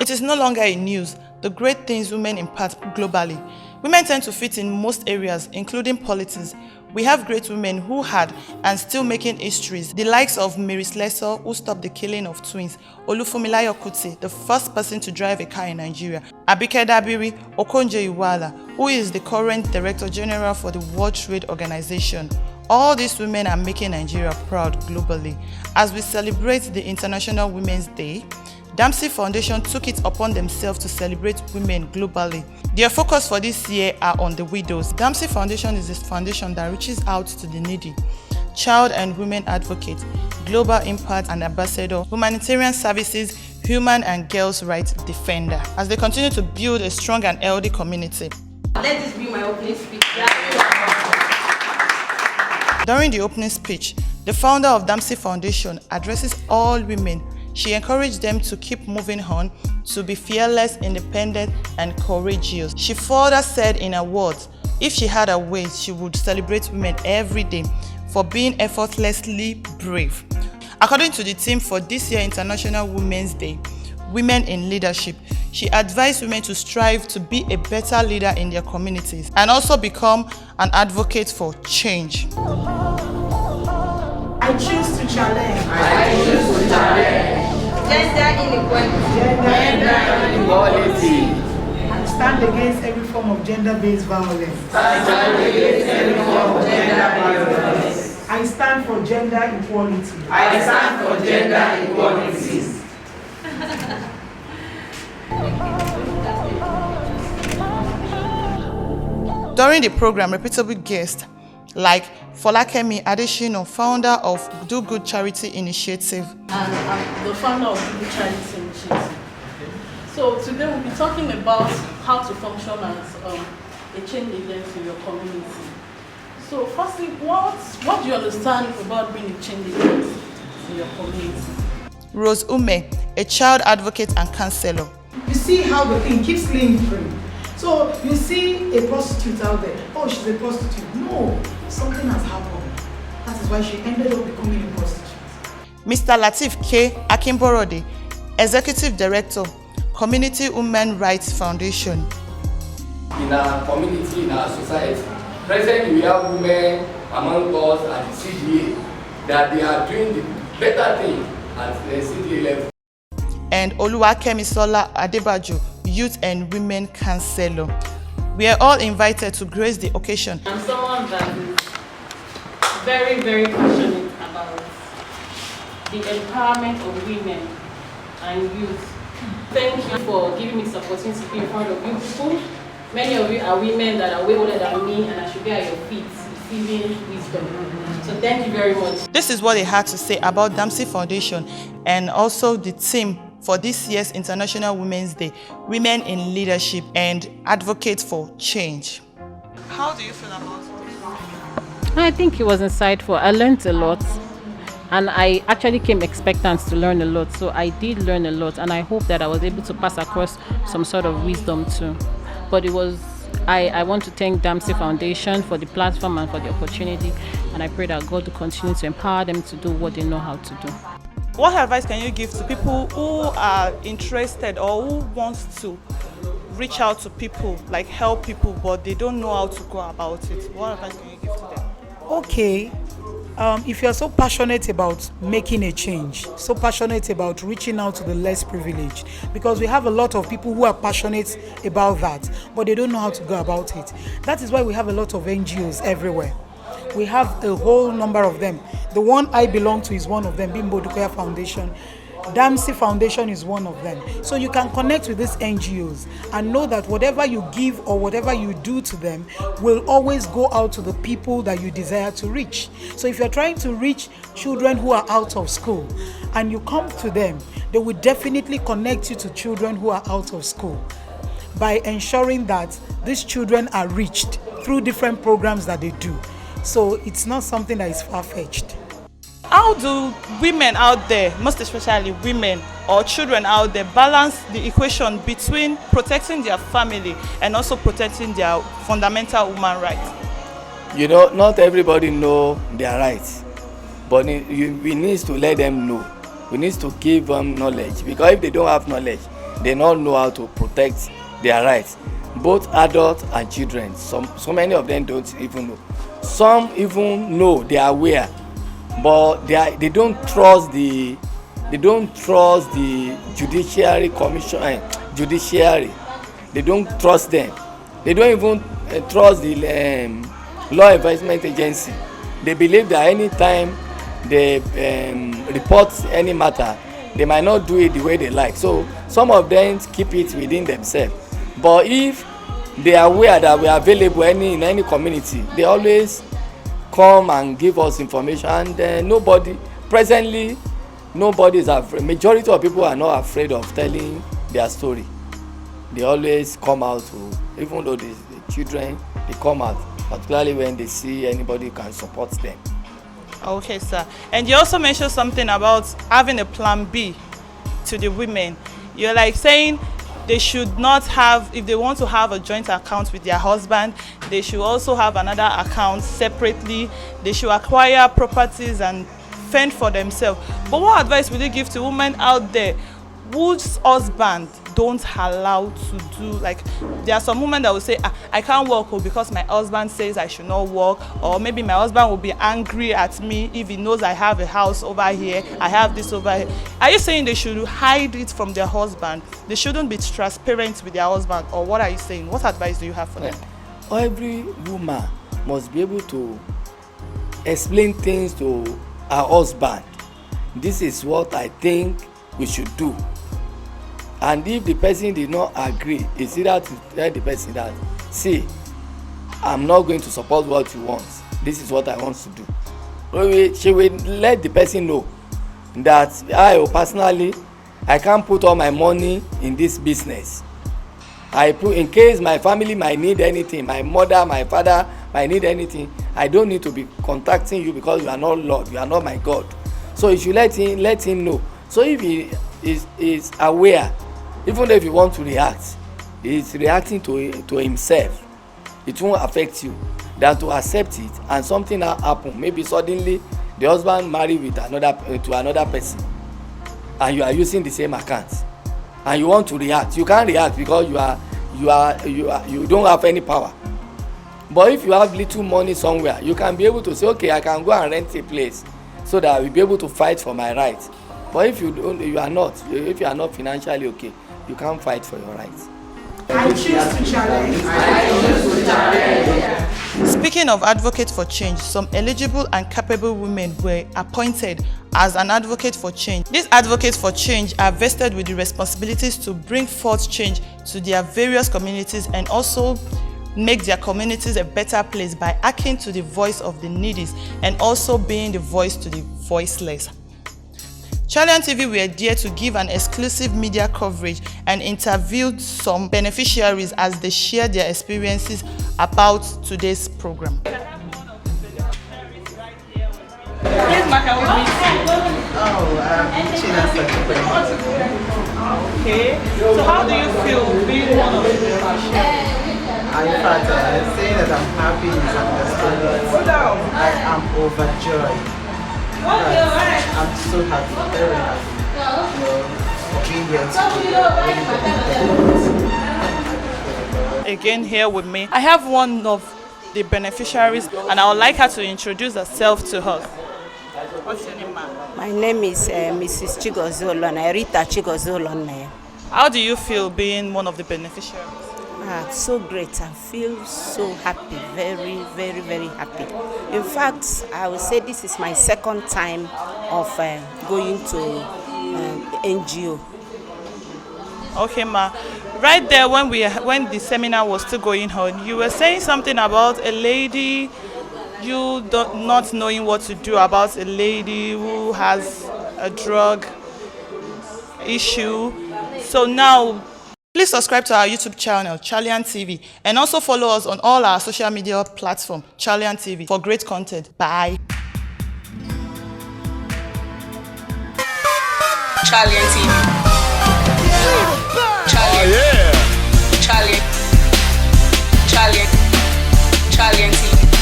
It is no longer a news, the great things women impart globally. Women tend to fit in most areas, including politics. We have great women who had and still making histories, the likes of Mary Slessor, who stopped the killing of twins, Olufunmilayo Kuti, the first person to drive a car in Nigeria, Abike Dabiri, Okonjo-Iweala, who is the current Director General for the World Trade Organization. All these women are making Nigeria proud globally. As we celebrate the International Women's Day, Damsy Foundation took it upon themselves to celebrate women globally. Their focus for this year are on the widows. Damsy Foundation is a foundation that reaches out to the needy, child and women advocate, global impact and ambassador, humanitarian services, human and girls' rights defender, as they continue to build a strong and healthy community. Let this be my opening speech. During the opening speech, the founder of Damsy Foundation addresses all women. She encouraged them to keep moving on, to be fearless, independent, and courageous. She further said in her words, if she had her way, she would celebrate women every day for being effortlessly brave. According to the theme for this year's International Women's Day, Women in Leadership, she advised women to strive to be a better leader in their communities and also become an advocate for change. I choose to challenge. I choose to challenge. Gender inequality. Gender inequality. And stand against every form of gender-based violence. Stand against every form of gender-based violence. I stand for gender equality. I stand for gender equality. During the program, reputable guests like Folakemi Adeshino, founder of Do Good Charity Initiative. And I'm the founder of Do Good Charity Initiative. So today we'll be talking about how to function as a change agent in your community. So firstly, what do you understand about being a change agent in your community? Rose Ume, a child advocate and counselor. You see how the thing keeps playing through. So you see a prostitute out there. Oh, she's a prostitute. No, something has happened. That is why she ended up becoming a prostitute. Mr. Latif K. Akimborode, Executive Director, Community Women Rights Foundation. In our community, in our society, presently we have women among us at the CDA that they are doing the better thing at the CDA level. And Oluwakemisola Adebajo, Youth and Women Counselor. We are all invited to grace the occasion. I'm someone that is very, very passionate about the empowerment of women and youth. Thank you for giving me this opportunity to be in front of you people. Many of you are women that are way older than me, and I should be at your feet receiving wisdom. So thank you very much. This is what they had to say about Damsy Foundation and also the theme for this year's International Women's Day, Women in Leadership and Advocate for Change. How do you feel about it? I think it was insightful. I learned a lot, and I actually came expectant to learn a lot. So I did learn a lot, and I hope that I was able to pass across some sort of wisdom too. But it was, I want to thank Damsy Foundation for the platform and for the opportunity, and I pray that God will continue to empower them to do what they know how to do. What advice can you give to people who are interested or who want to reach out to people, like help people, but they don't know how to go about it? What advice can you give to them? Okay, if you're so passionate about making a change, so passionate about reaching out to the less privileged, because we have a lot of people who are passionate about that, but they don't know how to go about it. That is why we have a lot of NGOs everywhere. We have a whole number of them. The one I belong to is one of them, Bimbo Dukoya Foundation. Damsy Foundation is one of them. So you can connect with these NGOs and know that whatever you give or whatever you do to them will always go out to the people that you desire to reach. So if you're trying to reach children who are out of school and you come to them, they will definitely connect you to children who are out of school by ensuring that these children are reached through different programs that they do. So it's not something that is far-fetched. How do women out there, most especially women or children out there, balance the equation between protecting their family and also protecting their fundamental human rights? You know, not everybody know their rights, but we need to let them know. We need to give them knowledge, because if they don't have knowledge, they don't know how to protect their rights, both adults and children. So many of them don't even know. Some even know, they are aware, but they don't trust the judiciary commission, judiciary. They don't trust them. They don't even trust the law enforcement agency. They believe that anytime they report any matter, they might not do it the way they like. So some of them keep it within themselves. But if they are aware that we are available in any community, they always come and give us information. And presently nobody is afraid. Majority of people are not afraid of telling their story. They always come out even though the children, they come out, particularly when they see anybody who can support them. Okay, sir. And you also mentioned something about having a plan B to the women. You're like saying they should not have, if they want to have a joint account with their husband, they should also have another account separately. They should acquire properties and fend for themselves. But what advice would you give to women out there whose husband don't allow to do, like, there are some women that will say, I can't work because my husband says I should not work, or maybe my husband will be angry at me if he knows I have a house over here, I have this over here. Are you saying they should hide it from their husband? They shouldn't be transparent with their husband, or what are you saying? What advice do you have for them? Every woman must be able to explain things to her husband. This is what I think we should do. And if the person did not agree, it's either to tell the person that, see, I'm not going to support what you want. This is what I want to do. She will let the person know that personally, I can't put all my money in this business. In case my family might need anything, my mother, my father might need anything, I don't need to be contacting you because you are not Lord, you are not my God. So you should let him know. So if he is aware, even if you want to react, he's reacting to himself. It won't affect you. Than to accept it and something now happen. Maybe suddenly the husband married with another person, and you are using the same account, and you want to react. You can't react because you don't have any power. But if you have little money somewhere, you can be able to say, okay, I can go and rent a place so that I will be able to fight for my rights. But if you are not financially okay, you can't fight for your rights. I choose to challenge. Speaking of advocate for change, some eligible and capable women were appointed as an advocate for change. These advocates for change are vested with the responsibilities to bring forth change to their various communities and also make their communities a better place by acting to the voice of the needy and also being the voice to the voiceless. ChaRLian TV were there to give an exclusive media coverage and interviewed some beneficiaries as they shared their experiences about today's program. Okay, so how do you feel being one of the beneficiaries? In fact, saying that I'm happy is understanding. I am overjoyed. I'm so happy, very happy. Again here with me, I have one of the beneficiaries and I would like her to introduce herself to us. What's your name, ma'am? My name is Mrs. Chigozolon, Rita Chigozolon. How do you feel being one of the beneficiaries? So great. I feel so happy, very, very, very happy. In fact, I would say this is my second time of going to NGO. Okay, ma. Right there, when the seminar was still going on, you were saying something about a lady, not knowing what to do about a lady who has a drug issue. So now, please subscribe to our YouTube channel, ChaRLian TV, and also follow us on all our social media platforms, ChaRLian TV, for great content. Bye. ChaRLian TV.